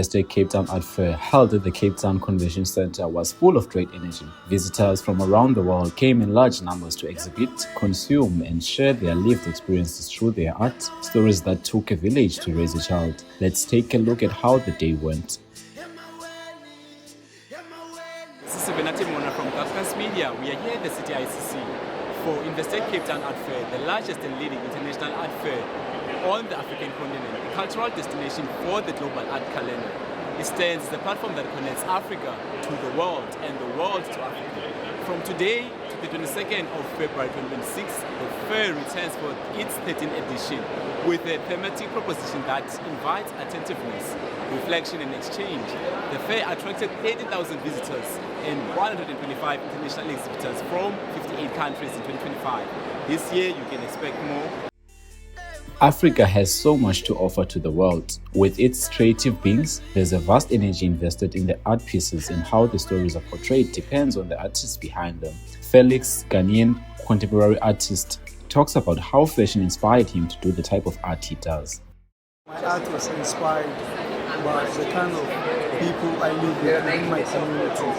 Investec Cape Town Art Fair, held at the Cape Town Convention Centre, was full of great energy. Visitors from around the world came in large numbers to exhibit, consume, and share their lived experiences through their art, stories that took a village to raise a child. Let's take a look at how the day went. This is Mona from KAAPcast Media. We are here at the City ICC for Investec Cape Town Art Fair, the largest and leading international art fair on the African continent, a cultural destination for the global art calendar. It stands as the platform that connects Africa to the world and the world to Africa. From today to the 22nd of February 2026, the fair returns for its 13th edition with a thematic proposition that invites attentiveness, reflection and exchange. The fair attracted 80,000 visitors and 125 international exhibitors from 58 countries in 2025. This year you can expect more. Africa has so much to offer to the world. With its creative beings, there's a vast energy invested in the art pieces, and how the stories are portrayed depends on the artists behind them. Felix, Ghanaian contemporary artist, talks about how fashion inspired him to do the type of art he does. My art was inspired by the kind of people I live with in my community.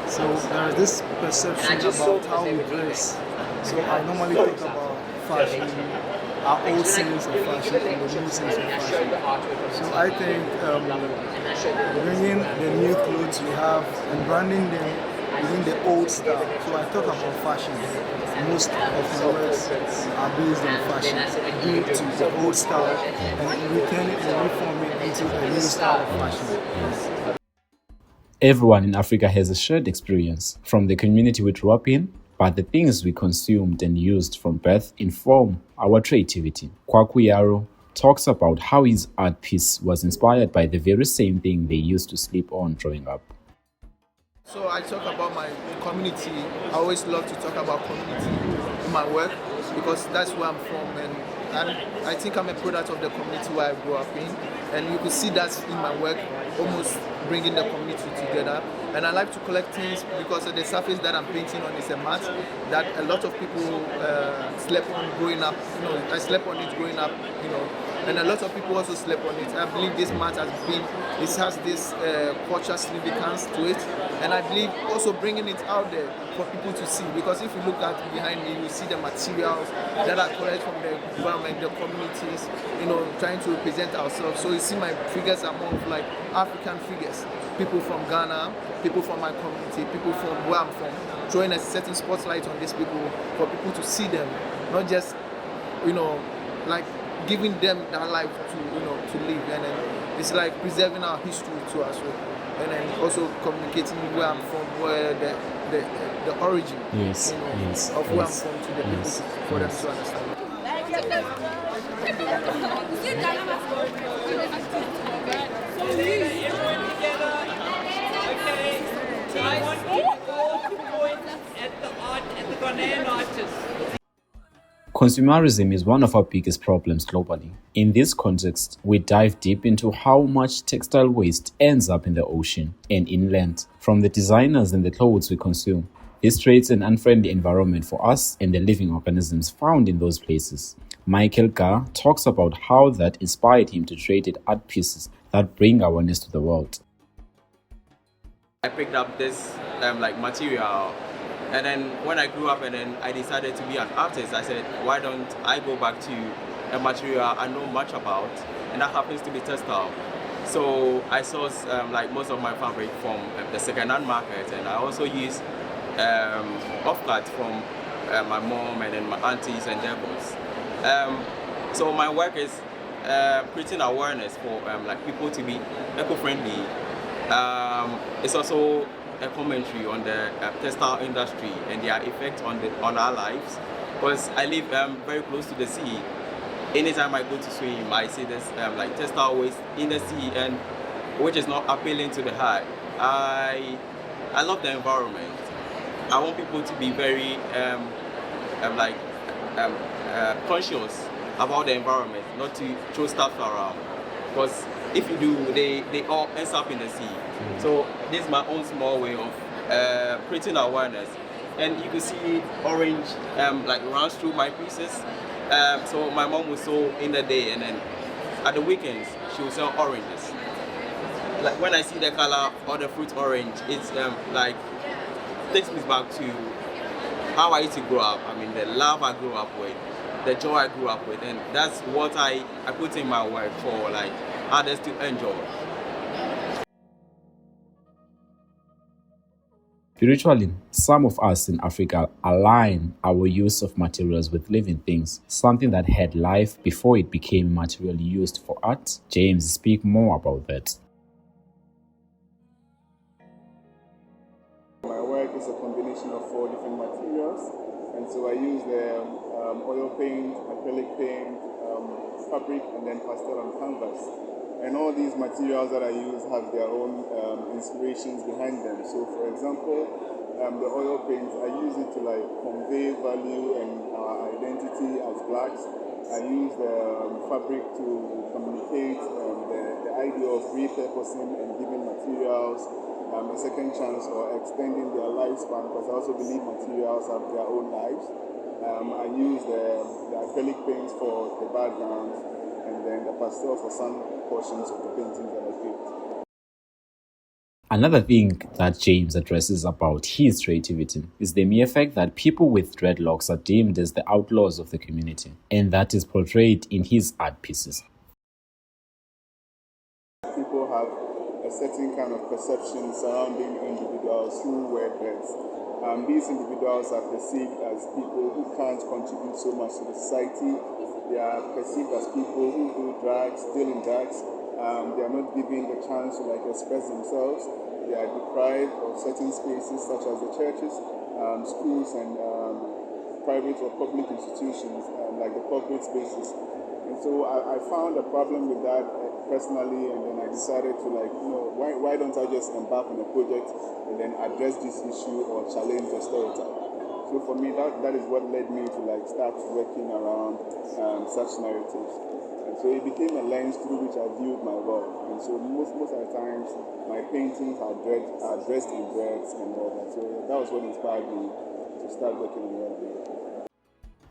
So there is this perception about how we dress. So I normally talk about fashion, our old sense of fashion and the new sense of fashion. So I think bringing the new clothes we have and branding them within the old style. So I talk about fashion. Most of my works are based on fashion, due to the old style, and return it and reform it into a new style of fashion. Everyone in Africa has a shared experience from the community we grew up in, but the things we consumed and used from birth inform our creativity. Kwaku Yaro talks about how his art piece was inspired by the very same thing they used to sleep on growing up. So I talk about my community. I always love to talk about community in my work because that's where I'm from, and I think I'm a product of the community where I grew up in, and you can see that in my work, almost bringing the community together. And I like to collect things because the surface that I'm painting on is a mat that a lot of people slept on growing up. I slept on it growing up, and a lot of people also slept on it. I believe this mat has this cultural significance to it, and I believe also bringing it out there for people to see, because if you look at behind me, you see the materials that are collected from the environment, the communities, trying to represent ourselves. So you see my figures are more of like African figures, people from Ghana, people from my community, people from where I'm from, throwing a certain spotlight on these people for people to see them, not just, like giving them that life to live, and then it's like preserving our history too as well, and then also communicating where I'm from, where the origin of where I'm from to the people for them to understand. Consumerism is one of our biggest problems globally. In this context, we dive deep into how much textile waste ends up in the ocean and inland, from the designers and the clothes we consume. This creates an unfriendly environment for us and the living organisms found in those places. Michael Ga talks about how that inspired him to create art pieces that bring awareness to the world. I picked up this material, and then when I grew up and then I decided to be an artist, I said, why don't I go back to a material I know much about, and that happens to be textile. So I source most of my fabric from the second-hand market, and I also use offcuts from my mom and then my aunties and neighbors. So my work is creating awareness for people to be eco-friendly. It's also a commentary on the textile industry and their effect on our lives. Because I live very close to the sea. Anytime I go to swim, I see this textile waste in the sea, and which is not appealing to the heart. I love the environment. I want people to be very conscious about the environment, not to throw stuff around. Because if you do, they all end up in the sea. So this is my own small way of creating awareness. And you can see orange runs through my pieces. So my mom will sew in the day, and then at the weekends she will sell oranges. like when I see the color or the fruit orange, it's like takes me back to how I used to grow up. I mean, the love I grew up with, the joy I grew up with, and that's what I put in my work for like others to enjoy. Spiritually, some of us in Africa align our use of materials with living things, something that had life before it became materially used for art. James, speak more about that. My work is a combination of 4 different materials, and so I use the oil paint, acrylic paint, fabric, and then pastel on canvas. And all these materials that I use have their own inspirations behind them. So, for example, the oil paint, I use it to like convey value and our identity as blacks. I use the fabric to communicate the idea of repurposing and giving materials a second chance or extending their lifespan, because I also believe materials have their own lives. I use the acrylic paints for the background and then the pastel for some portions of the paintings that I paint. Another thing that James addresses about his creativity is the mere fact that people with dreadlocks are deemed as the outlaws of the community, and that is portrayed in his art pieces. People have a certain kind of perception surrounding individuals who wear dreads. These individuals are perceived as people who can't contribute so much to the society. They are perceived as people who do drugs, deal in drugs. They are not given the chance to like express themselves. They are deprived of certain spaces such as the churches, schools, and private or public institutions like the corporate spaces. And so I found a problem with that personally, and then I decided to like, why don't I just embark on a project and then address this issue or challenge the stereotype? So for me, that is what led me to like start working around such narratives. And so it became a lens through which I viewed my work. And so most of the times, my paintings are dressed in dreads and all that. So that was what inspired me to start working on work.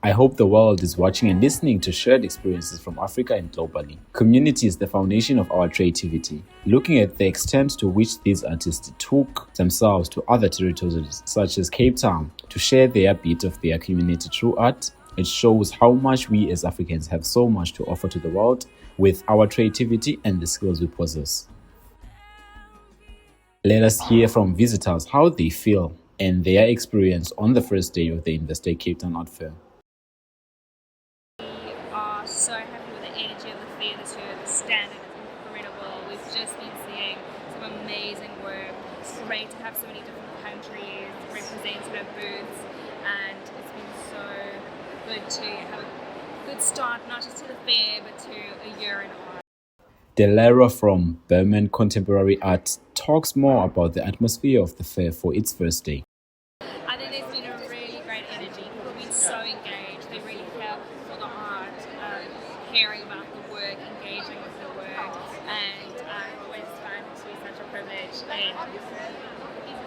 I hope the world is watching and listening to shared experiences from Africa and globally. Community is the foundation of our creativity. Looking at the extent to which these artists took themselves to other territories, such as Cape Town, to share their bit of their community through art, it shows how much we as Africans have so much to offer to the world with our creativity and the skills we possess. Let us hear from visitors how they feel and their experience on the first day of the Investec Cape Town Art Fair. So happy with the energy of the fair this year. The standard is incredible. We've just been seeing some amazing work. It's great to have so many different countries represented at booths, and it's been so good to have a good start, not just to the fair, but to a year in art. Delara from Burman Contemporary Art talks more about the atmosphere of the fair for its first day. I think there's been a really great energy. People have been so engaged. They really care for the art, caring about the work, engaging with the work, and I've always found it to be such a privilege. And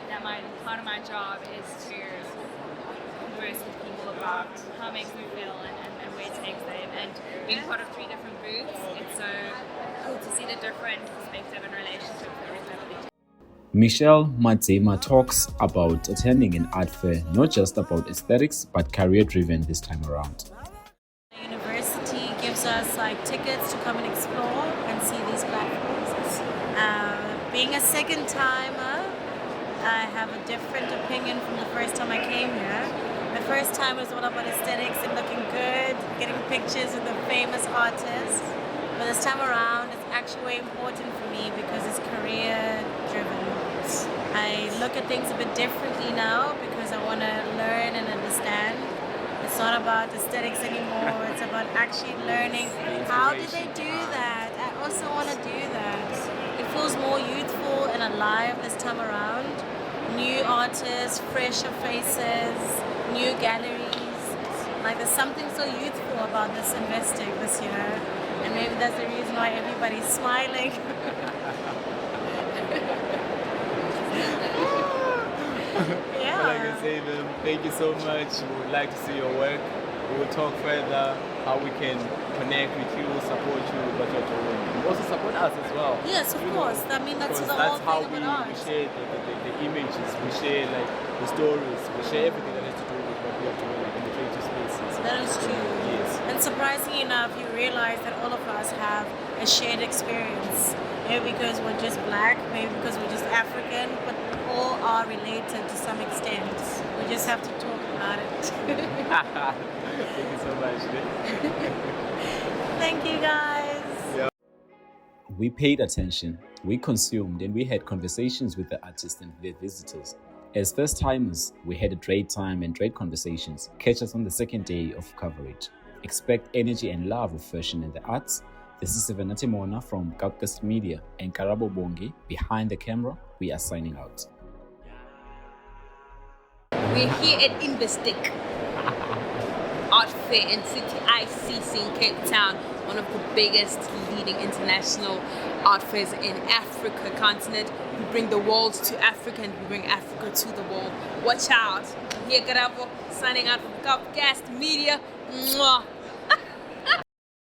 that part of my job is to converse with people about how it makes them feel and where it takes them. And being part of 3 different booths, it's so cool to see the different perspective and relationship with everybody. Michelle Madzema talks about attending an art fair, not just about aesthetics, but career-driven this time around. The university gives us like tickets to come and explore and see these platforms. Being a second timer, I have a different opinion from the first time I came here. The first time was all about aesthetics and looking good, getting pictures with the famous artists. But this time around, it's actually way important for me because it's career-driven. I look at things a bit differently now because I want to learn and understand. It's not about aesthetics anymore. It's about actually learning how did they do that. I also want to do that. It feels more youthful and alive this time around. New artists, fresher faces, new galleries. Like there's something so youthful about this Investec this year, and maybe that's the reason why everybody's smiling. All I can say, thank you so much. We would like to see your work. We will talk further how we can connect with you, support you with what you're doing. And also support us as well. Yes, of course. I mean, that's Because the whole that's how thing we about art. share the images, we share like the stories, we share everything that has to do with what we are doing like, in the creative spaces. That is true. Yes. And surprisingly enough, you realize that all of us have a shared experience. Maybe because we're just black, maybe because we're just African, but we all are related to some extent. We just have to talk about it. Thank you so much. Thank you, guys. We paid attention, we consumed, and we had conversations with the artists and their visitors. As first-timers, we had a great time and great conversations. Catch us on the second day of coverage. Expect energy and love of fashion and the arts. This is Sevenati Mona from KAAPcast Media and Karabo Bongi. Behind the camera, we are signing out. We're here at Investec Art Fair in City ICC in Cape Town, one of the biggest leading international art fairs in Africa continent. We bring the world to Africa and we bring Africa to the world. Watch out. Here Karabo signing out from KAAPcast Media. Mwah.